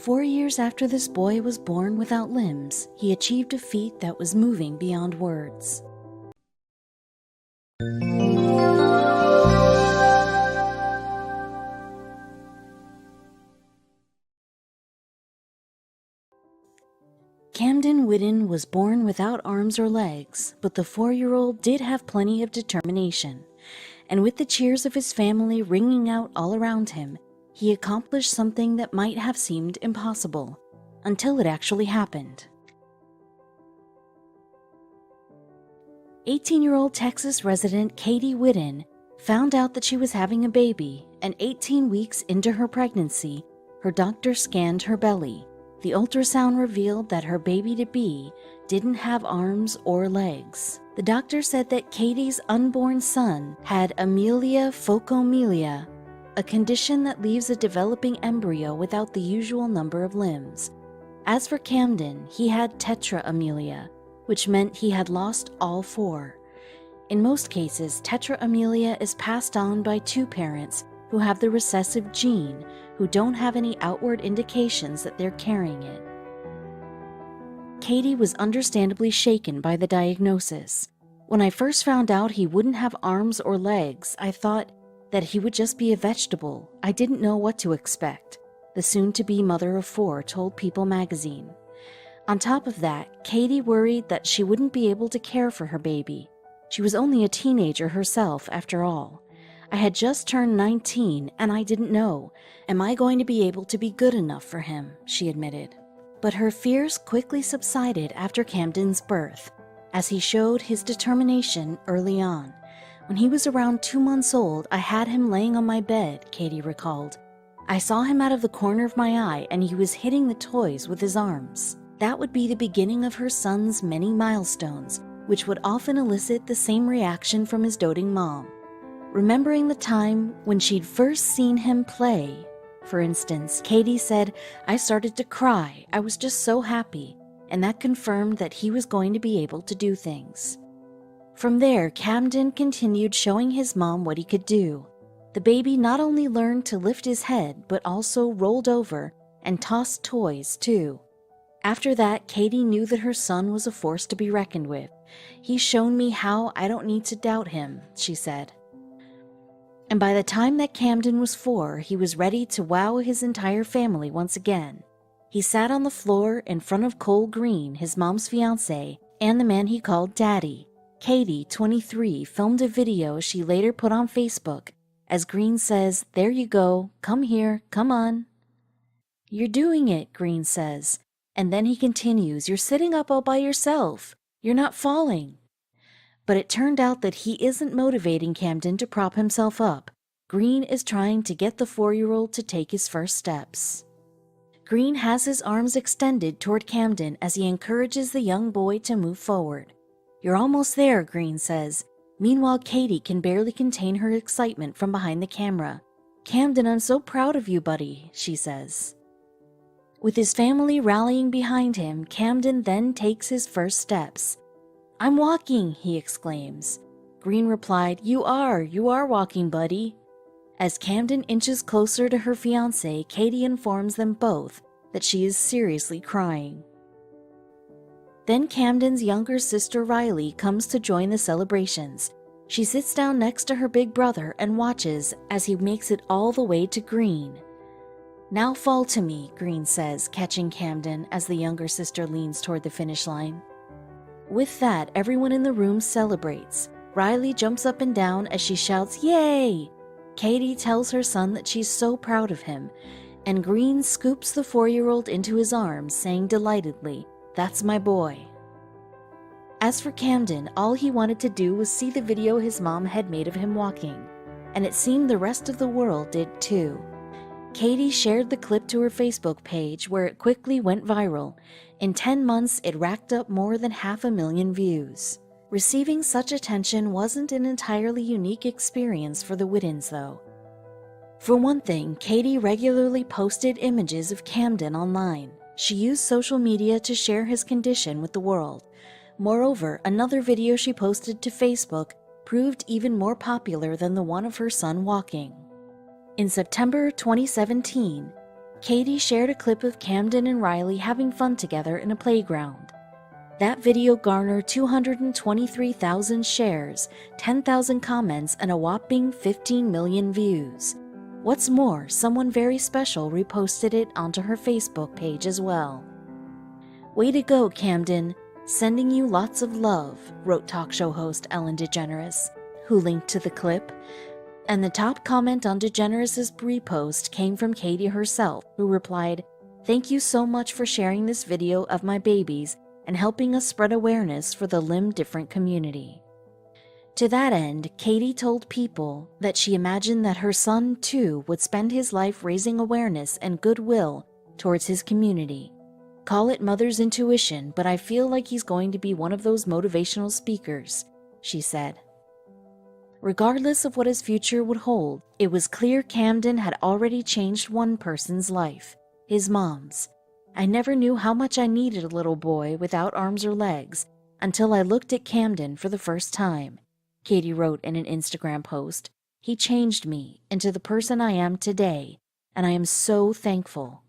4 years after this boy was born without limbs, he achieved a feat that was moving beyond words. Camden Whiddon was born without arms or legs, but the 4-year-old did have plenty of determination. And with the cheers of his family ringing out all around him, he accomplished something that might have seemed impossible, until it actually happened. 18-year-old Texas resident Katie Whiddon found out that she was having a baby, and 18 weeks into her pregnancy, her doctor scanned her belly. The ultrasound revealed that her baby-to-be didn't have arms or legs. The doctor said that Katie's unborn son had Amelia phocomelia, a condition that leaves a developing embryo without the usual number of limbs. As for Camden, he had tetraamelia, which meant he had lost all 4. In most cases, tetraamelia is passed on by 2 parents who have the recessive gene, who don't have any outward indications that they're carrying it. Katie was understandably shaken by the diagnosis. When I first found out he wouldn't have arms or legs, I thought that he would just be a vegetable. I didn't know what to expect, the soon-to-be mother of 4 told People magazine. On top of that, Katie worried that she wouldn't be able to care for her baby. She was only a teenager herself, after all. I had just turned 19, and I didn't know. Am I going to be able to be good enough for him? She admitted. But her fears quickly subsided after Camden's birth, as he showed his determination early on. When he was around 2 months old, I had him laying on my bed, Katie recalled. I saw him out of the corner of my eye, and he was hitting the toys with his arms. That would be the beginning of her son's many milestones, which would often elicit the same reaction from his doting mom. Remembering the time when she'd first seen him play, for instance, Katie said, "I started to cry. I was just so happy," and that confirmed that he was going to be able to do things. From there, Camden continued showing his mom what he could do. The baby not only learned to lift his head, but also rolled over and tossed toys too. After that, Katie knew that her son was a force to be reckoned with. "He's shown me how I don't need to doubt him," she said. And by the time that Camden was 4, he was ready to wow his entire family once again. He sat on the floor in front of Cole Green, his mom's fiancé, and the man he called Daddy. Katie, 23, filmed a video she later put on Facebook. As Green says, "There you go, come here, come on." "You're doing it," Green says. And then he continues, "You're sitting up all by yourself. You're not falling." But it turned out that he isn't motivating Camden to prop himself up. Green is trying to get the 4-year-old to take his first steps. Green has his arms extended toward Camden as he encourages the young boy to move forward. "You're almost there," Green says. Meanwhile, Katie can barely contain her excitement from behind the camera. "Camden, I'm so proud of you, buddy," she says. With his family rallying behind him, Camden then takes his first steps. "I'm walking," he exclaims. Green replied, you are walking, buddy." As Camden inches closer to her fiancé, Katie informs them both that she is seriously crying. Then Camden's younger sister Riley comes to join the celebrations. She sits down next to her big brother and watches as he makes it all the way to Green. "Now fall to me," Green says, catching Camden as the younger sister leans toward the finish line. With that, everyone in the room celebrates. Riley jumps up and down as she shouts, "Yay!" Katie tells her son that she's so proud of him, and Green scoops the 4-year-old into his arms, saying delightedly, "That's my boy." As for Camden, all he wanted to do was see the video his mom had made of him walking, and it seemed the rest of the world did too. Katie shared the clip to her Facebook page, where it quickly went viral. In 10 months, it racked up more than 500,000 views. Receiving such attention wasn't an entirely unique experience for the Whiddons, though. For one thing, Katie regularly posted images of Camden online. She used social media to share his condition with the world. Moreover, another video she posted to Facebook proved even more popular than the one of her son walking. In September 2017, Katie shared a clip of Camden and Riley having fun together in a playground. That video garnered 223,000 shares, 10,000 comments, and a whopping 15 million views. What's more, someone very special reposted it onto her Facebook page as well. "Way to go, Camden. Sending you lots of love," wrote talk show host Ellen DeGeneres, who linked to the clip. And the top comment on DeGeneres' repost came from Katie herself, who replied, "Thank you so much for sharing this video of my babies and helping us spread awareness for the limb-different community." To that end, Katie told People that she imagined that her son, too, would spend his life raising awareness and goodwill towards his community. "Call it mother's intuition, but I feel like he's going to be one of those motivational speakers," she said. Regardless of what his future would hold, it was clear Camden had already changed one person's life, his mom's. "I never knew how much I needed a little boy without arms or legs until I looked at Camden for the first time," Katie wrote in an Instagram post. "He changed me into the person I am today, and I am so thankful."